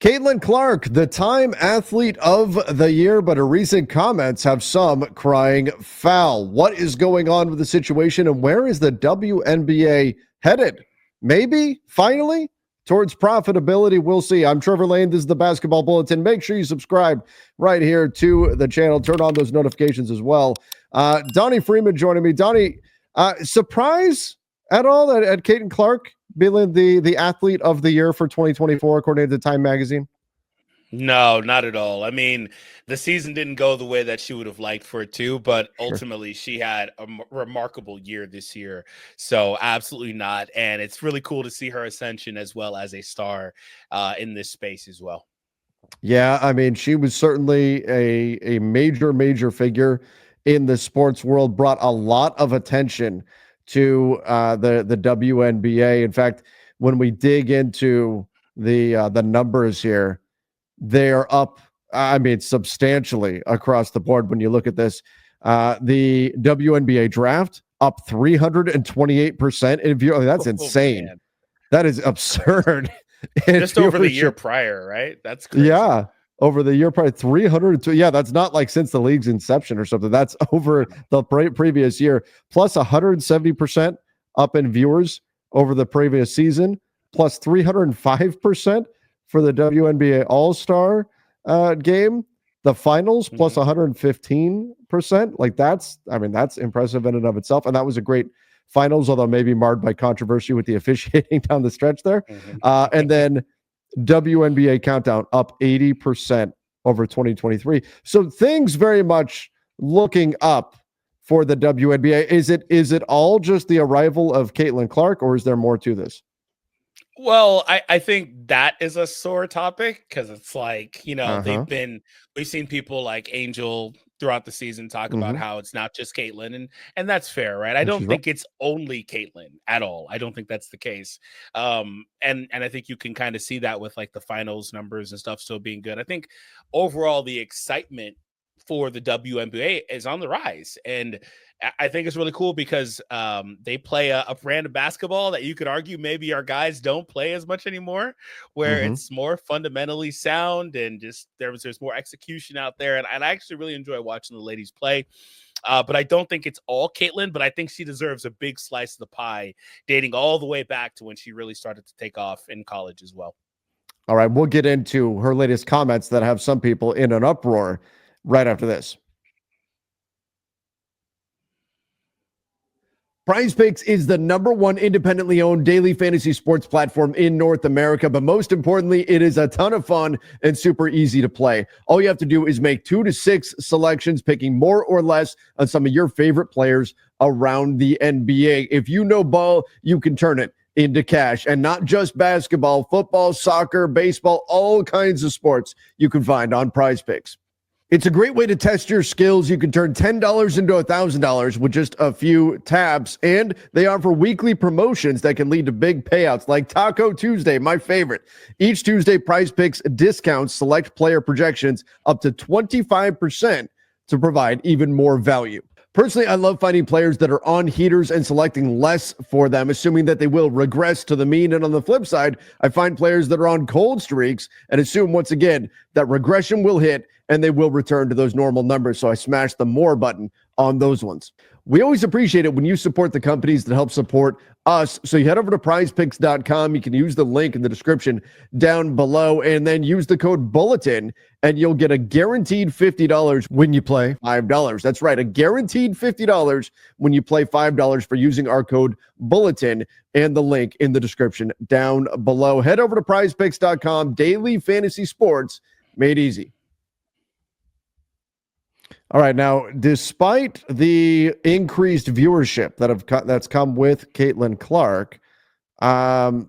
Caitlin Clark, the Time Athlete of the Year, but her recent comments have some crying foul. What is going on with the situation, and where is the WNBA headed? Maybe, finally, towards profitability. We'll see. I'm Trevor Lane. This is the Basketball Bulletin. Make sure you subscribe right here to the channel. Turn on those notifications as well. Donnie Freeman joining me. Donnie, surprise at all at Caitlin Clark being the athlete of the year for 2024, according to Time Magazine? No, not at all. I mean, the season didn't go the way that she would have liked for it to, but ultimately she had a remarkable year this year. So absolutely not. And it's really cool to see her ascension as well as a star in this space as well. Yeah, I mean, she was certainly a major figure in the sports world, brought a lot of attention to the WNBA. In fact, when we dig into the numbers here, they are up, I mean, substantially across the board. When you look at this, the WNBA draft up 328% in view. That's insane. Man. That is absurd. Just over the year prior, right? That's crazy. Yeah. Over the year prior, 302. Yeah, that's not like since the league's inception or something. That's over the previous year, plus 170% up in viewers over the previous season, plus 305% for the WNBA All-Star game. The finals, plus 115%. Like that's impressive in and of itself. And that was a great finals, although maybe marred by controversy with the officiating down the stretch there. And then WNBA countdown up 80% over 2023. So things very much looking up for the WNBA. Is it all just the arrival of Caitlin Clark, or is there more to this? Well, I think that is a sore topic because it's like, we've seen people like Angel throughout the season talk about how it's not just Caitlin, and that's fair, right? I don't think it's only Caitlin at all. I don't think that's the case. And I think you can kind of see that with like the finals numbers and stuff still being good. I think overall the excitement for the WNBA is on the rise, and I think it's really cool because they play a brand of basketball that you could argue maybe our guys don't play as much anymore, where it's more fundamentally sound and just there's more execution out there. And I actually really enjoy watching the ladies play. But I don't think it's all Caitlin, but I think she deserves a big slice of the pie, dating all the way back to when she really started to take off in college as well. All right, we'll get into her latest comments that have some people in an uproar right after this. PrizePicks is the #1 independently owned daily fantasy sports platform in North America, but most importantly, it is a ton of fun and super easy to play. All you have to do is make 2 to 6 selections, picking more or less on some of your favorite players around the NBA. If you know ball, you can turn it into cash, and not just basketball, football, soccer, baseball, all kinds of sports you can find on PrizePicks. It's a great way to test your skills. You can turn $10 into $1,000 with just a few taps, and they offer weekly promotions that can lead to big payouts like Taco Tuesday, my favorite. Each Tuesday, PrizePicks discounts select player projections up to 25% to provide even more value. Personally, I love finding players that are on heaters and selecting less for them, assuming that they will regress to the mean. And on the flip side, I find players that are on cold streaks and assume once again that regression will hit and they will return to those normal numbers. So I smash the more button on those ones. We always appreciate it when you support the companies that help support us. So you head over to prizepicks.com. You can use the link in the description down below and then use the code Bulletin and you'll get a guaranteed $50 when you play $5. That's right, a guaranteed $50 when you play $5 for using our code Bulletin and the link in the description down below. Head over to prizepicks.com. Daily fantasy sports made easy. All right, now, despite the increased viewership that's come with Caitlin Clark, the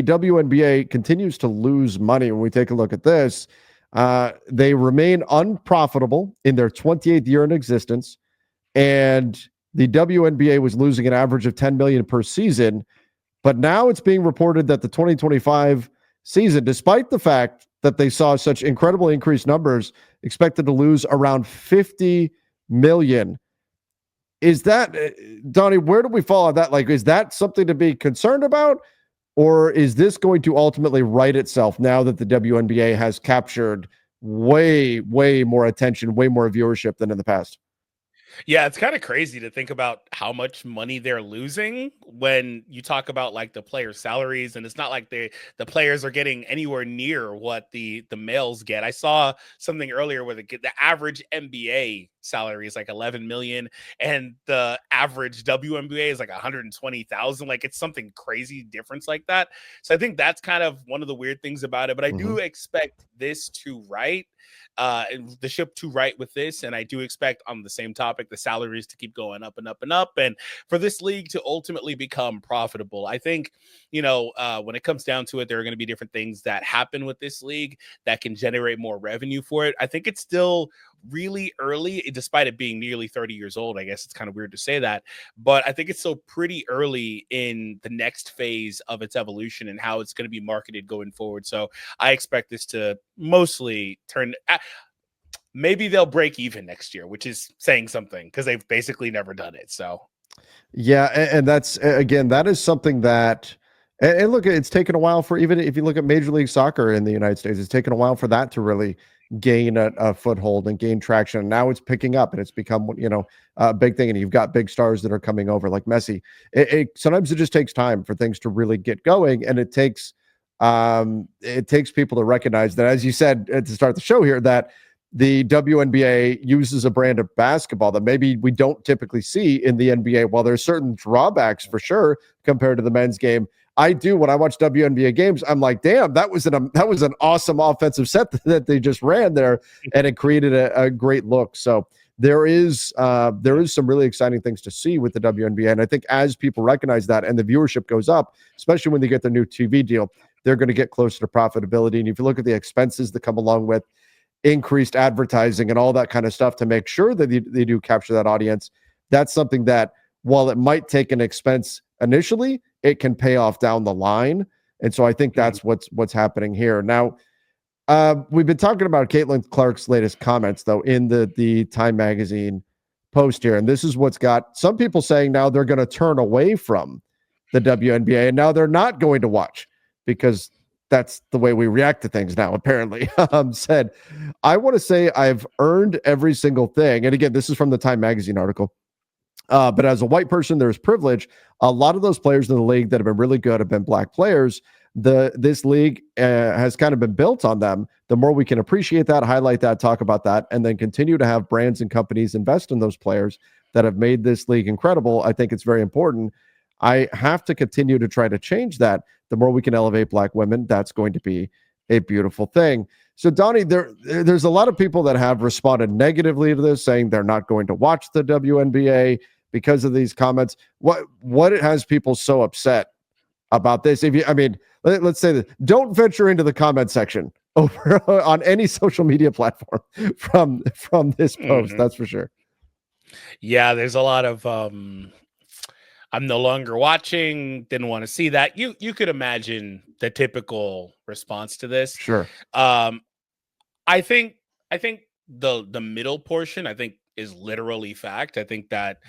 WNBA continues to lose money. When we take a look at this, they remain unprofitable in their 28th year in existence, and the WNBA was losing an average of $10 million per season. But now it's being reported that the 2025 season, despite the fact that they saw such incredible increased numbers, expected to lose around $50 million. Is that, Donnie, where do we fall on that? Like, is that something to be concerned about? Or is this going to ultimately right itself now that the WNBA has captured way, way more attention, way more viewership than in the past? Yeah, it's kind of crazy to think about how much money they're losing when you talk about like the player salaries, and it's not like the players are getting anywhere near what the males get. I saw something earlier where the average NBA salary is like 11 million and the average WNBA is like 120,000. Like it's something crazy difference like that. So I think that's kind of one of the weird things about it, but I do expect this to the ship to right with this. And I do expect, on the same topic, the salaries to keep going up and up and up, and for this league to ultimately become profitable. I think, when it comes down to it, there are going to be different things that happen with this league that can generate more revenue for it. I think it's still really early, despite it being nearly 30 years old. I guess it's kind of weird to say that, but I think it's still pretty early in the next phase of its evolution and how it's going to be marketed going forward. So I expect this to mostly maybe they'll break even next year, which is saying something because they've basically never done it. So yeah, and that's, again, that is something that, and look, it's taken a while for, even if you look at Major League Soccer in the United States, it's taken a while for that to really gain a foothold and gain traction. And now it's picking up and it's become, a big thing. And you've got big stars that are coming over like Messi. Sometimes it just takes time for things to really get going. And it takes people to recognize that, as you said to start the show here, that the WNBA uses a brand of basketball that maybe we don't typically see in the NBA. While there's certain drawbacks for sure compared to the men's game, I do, when I watch WNBA games, I'm like, damn, that was an awesome offensive set that they just ran there, and it created a great look. So there is some really exciting things to see with the WNBA, and I think as people recognize that and the viewership goes up, especially when they get their new TV deal, they're going to get closer to profitability. And if you look at the expenses that come along with increased advertising and all that kind of stuff to make sure that they do capture that audience, that's something that, while it might take an expense initially, it can pay off down the line. And so I think that's what's happening here. Now, we've been talking about Caitlin Clark's latest comments, though, in the Time Magazine post here. And this is what's got some people saying now they're going to turn away from the WNBA, and now they're not going to watch because that's the way we react to things now, apparently. Said, I want to say I've earned every single thing. And again, this is from the Time Magazine article. But as a white person, there's privilege. A lot of those players in the league that have been really good have been black players. This league has kind of been built on them. The more we can appreciate that, highlight that, talk about that, and then continue to have brands and companies invest in those players that have made this league incredible, I think it's very important. I have to continue to try to change that. The more we can elevate black women, that's going to be a beautiful thing. So, Donnie, there's a lot of people that have responded negatively to this, saying they're not going to watch the WNBA because of these comments. What has people so upset about this? Let's say that, don't venture into the comment section over on any social media platform from this post. That's for sure. Yeah, there's a lot of I'm no longer watching, didn't want to see that. You could imagine the typical response to this. Sure. I think the middle portion, I think, is literally fact. I think that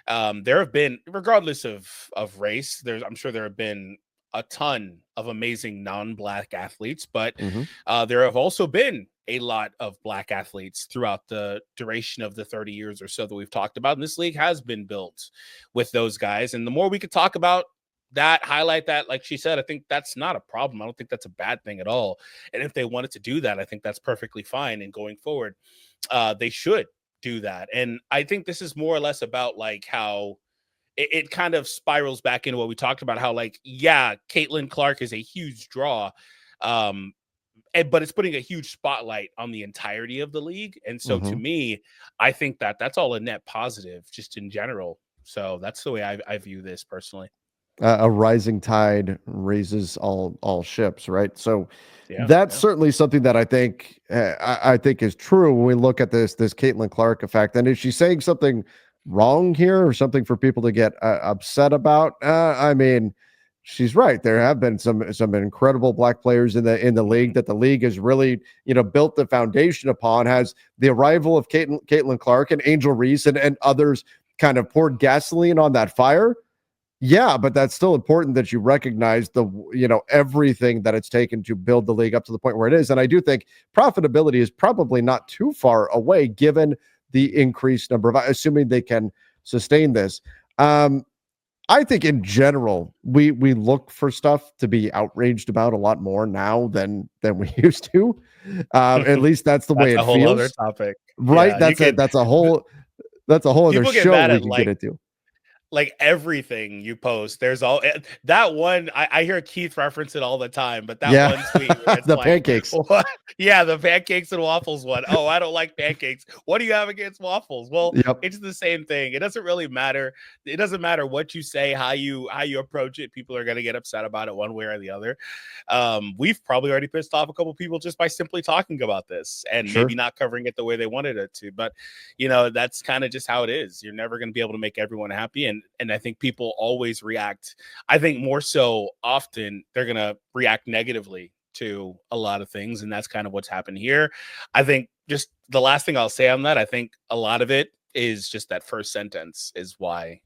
there have been, regardless of race, I'm sure there have been a ton of amazing non-black athletes, but there have also been a lot of black athletes throughout the duration of the 30 years or so that we've talked about. And this league has been built with those guys. And the more we could talk about that, highlight that, like she said, I think that's not a problem. I don't think that's a bad thing at all. And if they wanted to do that, I think that's perfectly fine. And going forward, they should do that. And I think this is more or less about like how it kind of spirals back into what we talked about, how like, yeah, Caitlin Clark is a huge draw. But it's putting a huge spotlight on the entirety of the league. And so to me, I think that that's all a net positive just in general. So that's the way I view this personally. A rising tide raises all ships, right? So that's certainly something that I think is true when we look at this Caitlin Clark effect. And is she saying something wrong here or something for people to get upset about? She's right. There have been some incredible black players in the league that the league has really built the foundation upon. Has the arrival of Caitlin Clark and Angel Reese and others kind of poured gasoline on that fire? Yeah, but that's still important that you recognize everything that it's taken to build the league up to the point where it is. And I do think profitability is probably not too far away given the increased number of, assuming they can sustain this. I think in general, we look for stuff to be outraged about a lot more now than we used to. At least that's the That's way it a whole other feels. topic. Right? Yeah, That's a whole other people get show mad we at can get into. like everything you post. There's all that one. I hear Keith reference it all the time, but that one tweet where it's the like pancakes. What? Yeah, the pancakes and waffles one. Oh, I don't like pancakes. What do you have against waffles? Well, It's the same thing. It doesn't really matter. It doesn't matter what you say, how you approach it. People are going to get upset about it one way or the other. We've probably already pissed off a couple people just by simply talking about this and maybe not covering it the way they wanted it to. But that's kind of just how it is. You're never going to be able to make everyone happy, and I think people always react. I think more so often they're going to react negatively to a lot of things, and that's kind of what's happened here. I think just the last thing I'll say on that, I think a lot of it is just that first sentence is why,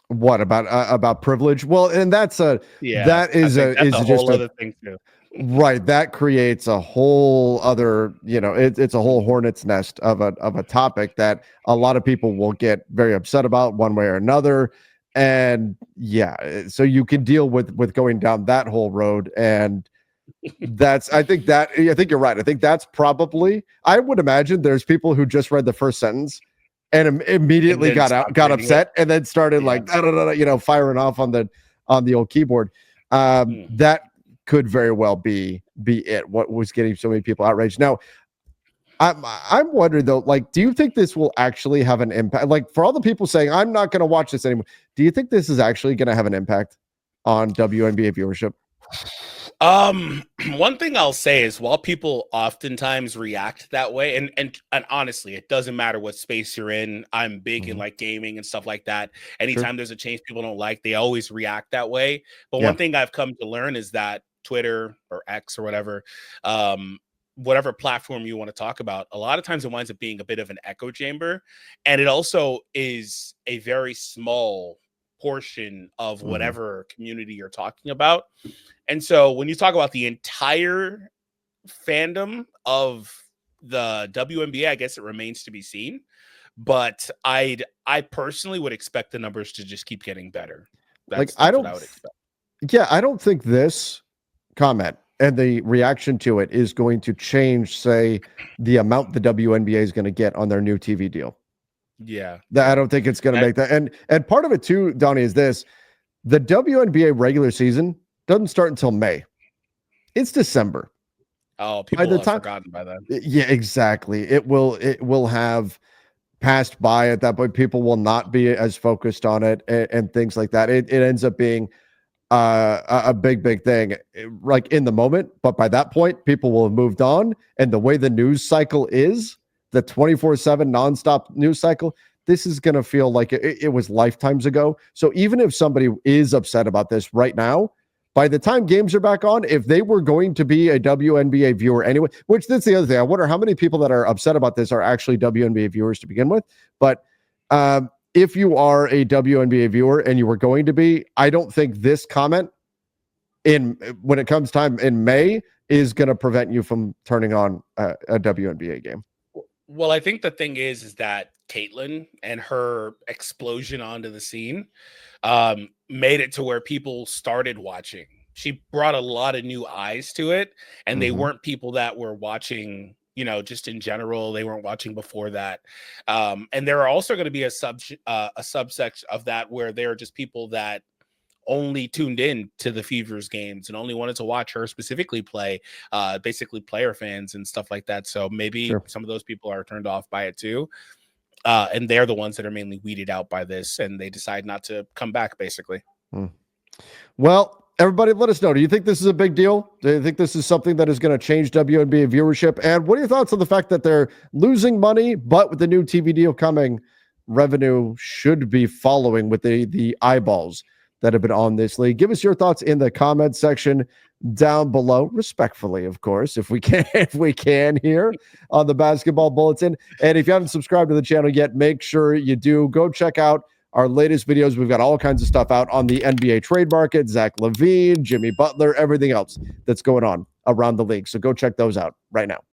What about privilege? Well, and that's a whole other thing too. Right, that creates a whole other, it's a whole hornet's nest of a topic that a lot of people will get very upset about one way or another. And so you can deal with going down that whole road. And I think you're right. I think that's probably, I would imagine there's people who just read the first sentence and immediately got upset and then started firing off on the old keyboard. That could very well be it. What was getting so many people outraged? Now, I'm wondering though, do you think this will actually have an impact? Like, for all the people saying I'm not going to watch this anymore, do you think this is actually going to have an impact on WNBA viewership? One thing I'll say is, while people oftentimes react that way, and honestly, it doesn't matter what space you're in. I'm big in like gaming and stuff like that. Anytime there's a change people don't like, they always react that way. But one thing I've come to learn is that Twitter or X or whatever platform you want to talk about, a lot of times it winds up being a bit of an echo chamber. And it also is a very small portion of whatever community you're talking about. And so when you talk about the entire fandom of the WNBA, I guess it remains to be seen. But I personally would expect the numbers to just keep getting better. That's what I would expect. Yeah, I don't think this comment and the reaction to it is going to change, say, the amount the WNBA is going to get on their new TV deal. Yeah. I don't think it's going to make that. And part of it too, Donnie, is this: the WNBA regular season doesn't start until May. It's December. Oh, people have forgotten by then. Yeah, exactly. It will have passed by at that point. People will not be as focused on it and things like that. It ends up being a big thing, like in the moment. But by that point, people will have moved on. And the way the news cycle is, the 24/7 nonstop news cycle, this is going to feel like it was lifetimes ago. So even if somebody is upset about this right now, by the time games are back on, if they were going to be a WNBA viewer anyway, which that's the other thing. I wonder how many people that are upset about this are actually WNBA viewers to begin with. But if you are a WNBA viewer and you were going to be, I don't think this comment when it comes time in May is going to prevent you from turning on a WNBA game. Well, I think the thing is that Caitlin and her explosion onto the scene made it to where people started watching. She brought a lot of new eyes to it, and they weren't people that were watching, just in general. They weren't watching before that. And there are also going to be a subsection of that where there are just people that only tuned in to the Fevers games and only wanted to watch her specifically play, basically player fans and stuff like that. So maybe some of those people are turned off by it too. And they're the ones that are mainly weeded out by this, and they decide not to come back, basically. Well, everybody, let us know. Do you think this is a big deal? Do you think this is something that is going to change WNBA viewership? And what are your thoughts on the fact that they're losing money, but with the new TV deal coming, revenue should be following with the eyeballs that have been on this league? Give us your thoughts in the comment section down below, respectfully, of course, if we can here on the Basketball Bulletin. And if you haven't subscribed to the channel yet, make sure you do. Go check out our latest videos. We've got all kinds of stuff out on the NBA trade market, Zach LaVine, Jimmy Butler, everything else that's going on around the league. So go check those out right now.